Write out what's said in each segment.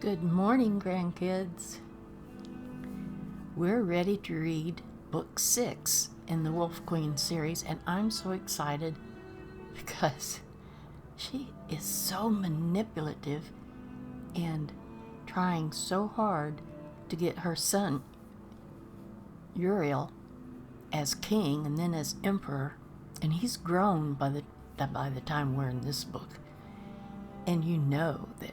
Good morning, grandkids. We're ready to read Book 6 in the Wolf Queen series, and I'm so excited because she is so manipulative and trying so hard to get her son, Uriel, as king and then as emperor, and he's grown by the time we're in this book. And you know that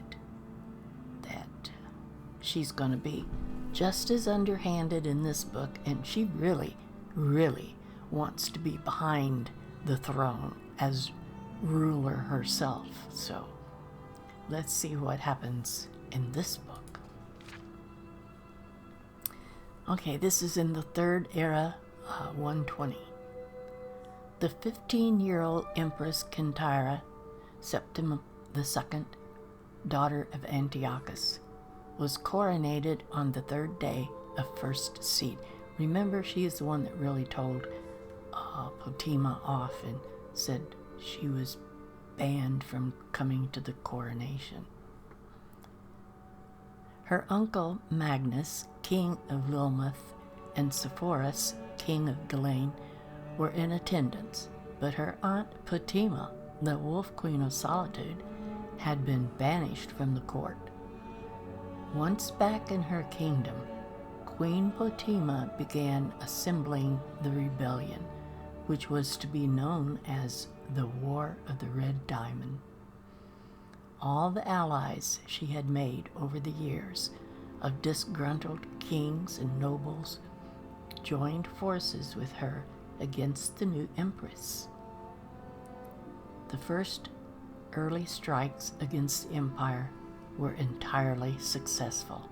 she's going to be just as underhanded in this book, and she really, really wants to be behind the throne as ruler herself. So let's see what happens in this book. Okay, this is in the Third Era, 120. The 15-year-old Empress Kintyra, Septima II, daughter of Antiochus, was coronated on the third day of first seed. Remember, she is the one that really told Potema off and said she was banned from coming to the coronation. Her uncle Magnus, king of Lilmuth, and Sepphoris, king of Ghislaine, were in attendance, but her aunt Potema, the Wolf Queen of Solitude, had been banished from the court. Once back in her kingdom, Queen Potema began assembling the rebellion, which was to be known as the War of the Red Diamond. All the allies she had made over the years of disgruntled kings and nobles joined forces with her against the new empress. The first early strikes against the empire were entirely successful.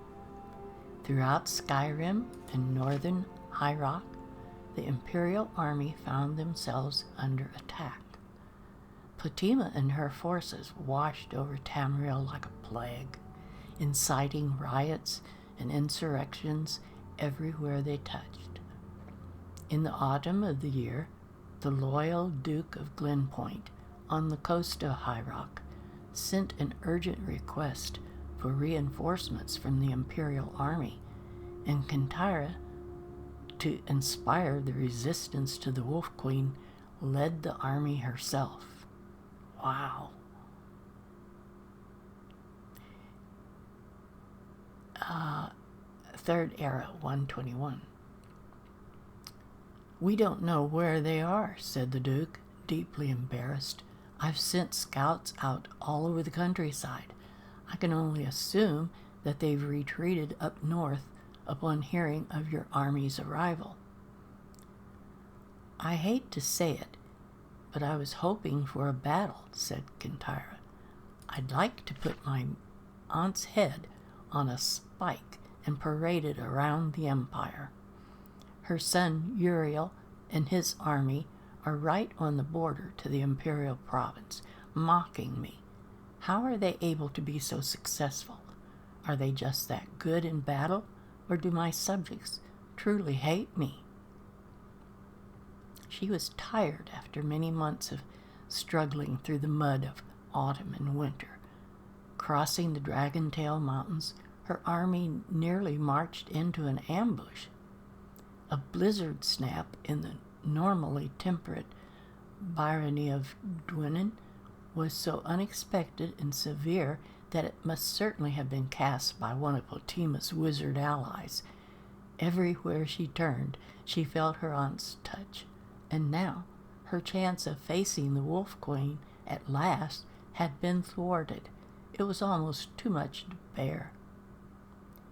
Throughout Skyrim and northern High Rock, the imperial army found themselves under attack. Potema and her forces washed over Tamriel like a plague, inciting riots and insurrections everywhere they touched. In the autumn of the year, the loyal Duke of Glenpoint on the coast of High Rock sent an urgent request for reinforcements from the imperial army, and Kintyra, to inspire the resistance to the Wolf Queen, led the army herself. Wow. Third Era, 121. "We don't know where they are," said the Duke, deeply embarrassed. "I've sent scouts out all over the countryside. I can only assume that they've retreated up north upon hearing of your army's arrival." "I hate to say it, but I was hoping for a battle," said Kintyra. "I'd like to put my aunt's head on a spike and parade it around the empire. Her son Uriel and his army are right on the border to the imperial province, mocking me. How are they able to be so successful? Are they just that good in battle, or do my subjects truly hate me?" She was tired after many months of struggling through the mud of autumn and winter. Crossing the Dragon-Tail Mountains, her army nearly marched into an ambush. A blizzard snap in the normally temperate barony of Dwynnin was so unexpected and severe that it must certainly have been cast by one of Potema's wizard allies. Everywhere she turned, she felt her aunt's touch, and now her chance of facing the Wolf Queen at last had been thwarted. It was almost too much to bear.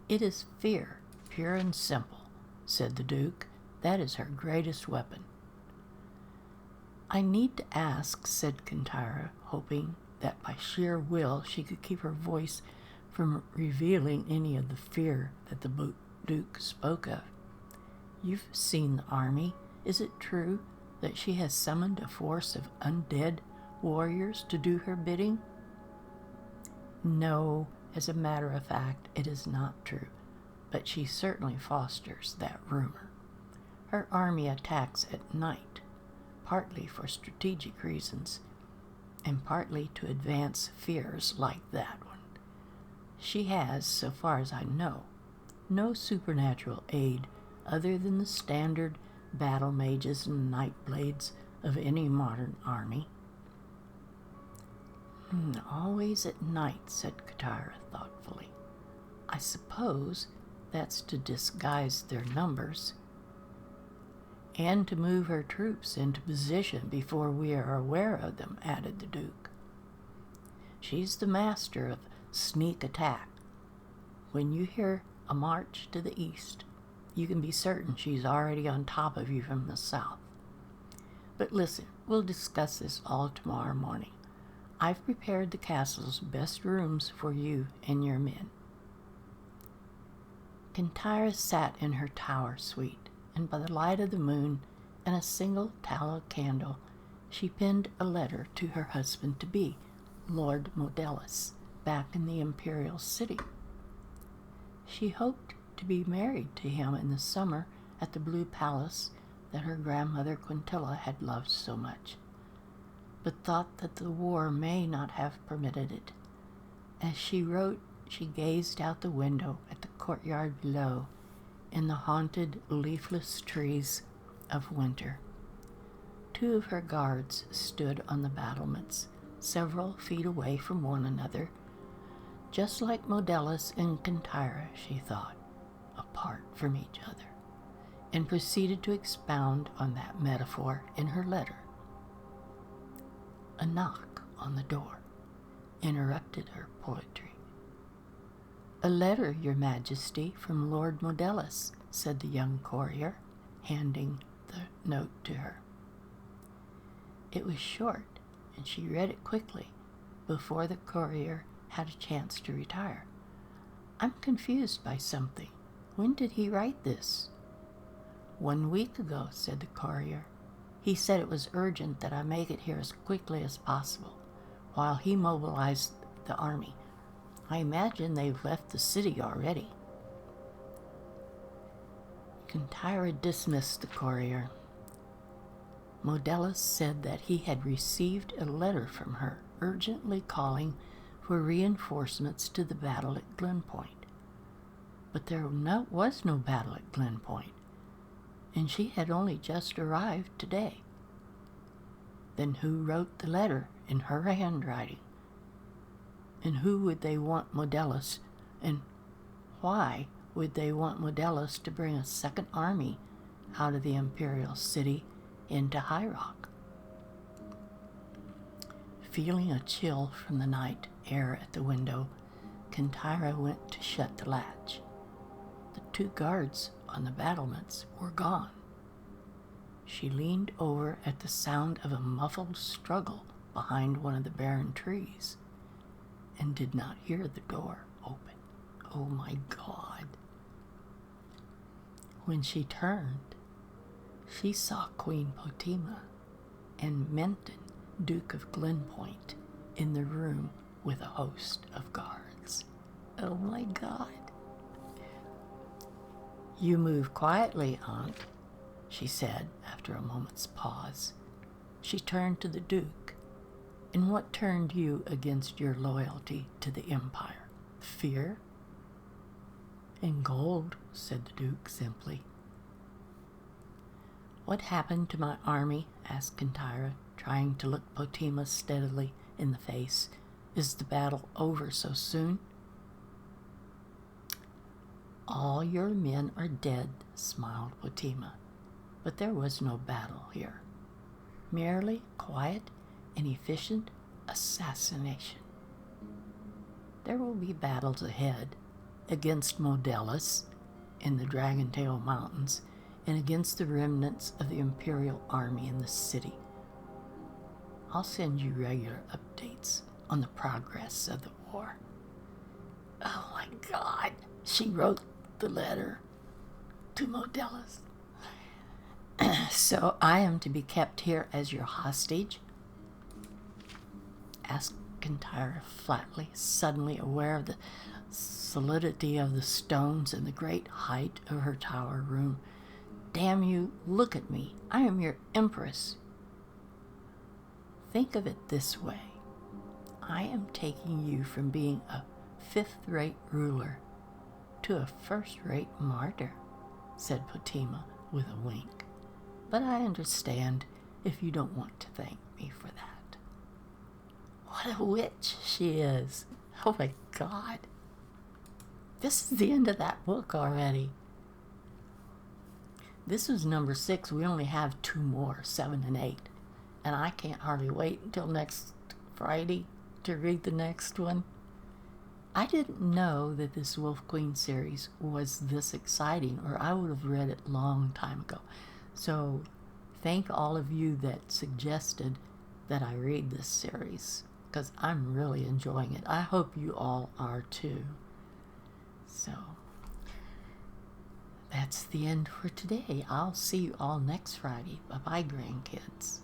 "It is fear, pure and simple," said the Duke. "That is her greatest weapon." "I need to ask," said Kintyra, hoping that by sheer will she could keep her voice from revealing any of the fear that the Duke spoke of. "You've seen the army. Is it true that she has summoned a force of undead warriors to do her bidding?" "No, as a matter of fact, it is not true, but she certainly fosters that rumor. Her army attacks at night, partly for strategic reasons, and partly to advance fears like that one. She has, so far as I know, no supernatural aid other than the standard battle mages and night blades of any modern army. Always at night, said Katara thoughtfully. I suppose that's to disguise their numbers, and to move her troops into position before we are aware of them, added the Duke. She's the master of sneak attack. When you hear a march to the east, you can be certain she's already on top of you from the south. But listen, we'll discuss this all tomorrow morning. I've prepared the castle's best rooms for you and your men. Kintyra sat in her tower suite, and by the light of the moon and a single tallow candle, she penned a letter to her husband-to-be, Lord Modellus, back in the imperial city. She hoped to be married to him in the summer at the Blue Palace that her grandmother Quintilla had loved so much, but thought that the war may not have permitted it. As she wrote, she gazed out the window at the courtyard below in the haunted, leafless trees of winter. 2 of her guards stood on the battlements, several feet away from one another, just like Modellus and Kintyra, she thought, apart from each other, and proceeded to expound on that metaphor in her letter. A knock on the door interrupted her poetry. "A letter, Your Majesty, from Lord Modellus," said the young courier, handing the note to her. It was short, and she read it quickly before the courier had a chance to retire. "I'm confused by something. When did he write this?" "1 week ago," said the courier. "He said it was urgent that I make it here as quickly as possible, while he mobilized the army. I imagine they've left the city already." Kintyra dismissed the courier. Modellus said that he had received a letter from her urgently calling for reinforcements to the battle at Glenpoint. But there was no battle at Glenpoint, and she had only just arrived today. Then who wrote the letter in her handwriting? And who would they want Modellus, and why would they want Modellus to bring a second army out of the imperial city into High Rock? Feeling a chill from the night air at the window, Kintyra went to shut the latch. The 2 guards on the battlements were gone. She leaned over at the sound of a muffled struggle behind one of the barren trees and did not hear the door open. Oh my God. When she turned, she saw Queen Potima and Menton, Duke of Glenpoint, in the room with a host of guards. Oh my God. "You move quietly, Aunt," she said after a moment's pause. She turned to the Duke. "And what turned you against your loyalty to the Empire? Fear?" "And gold," said the Duke simply. "What happened to my army?" asked Kintyra, trying to look Potima steadily in the face. "Is the battle over so soon?" "All your men are dead," smiled Potima. "But there was no battle here. Merely quiet and efficient assassination. There will be battles ahead, against Modellus in the Dragontail Mountains and against the remnants of the Imperial Army in the city. I'll send you regular updates on the progress of the war." Oh my God, she wrote the letter to Modellus. "So I am to be kept here as your hostage?" asked Kintyra flatly, suddenly aware of the solidity of the stones and the great height of her tower room. "Damn you, look at me. I am your empress. Think of it this way. I am taking you from being a fifth-rate ruler to a first-rate martyr, said Fatima with a wink. But I understand if you don't want to thank me for that. What a witch she is. Oh my God. This is the end of that book already. This was number 6. We only have 2 more, 7 and 8. And I can't hardly wait until next Friday to read the next one. I didn't know that this Wolf Queen series was this exciting, or I would have read it a long time ago. So thank all of you that suggested that I read this series, because I'm really enjoying it. I hope you all are too. So that's the end for today. I'll see you all next Friday. Bye-bye, grandkids.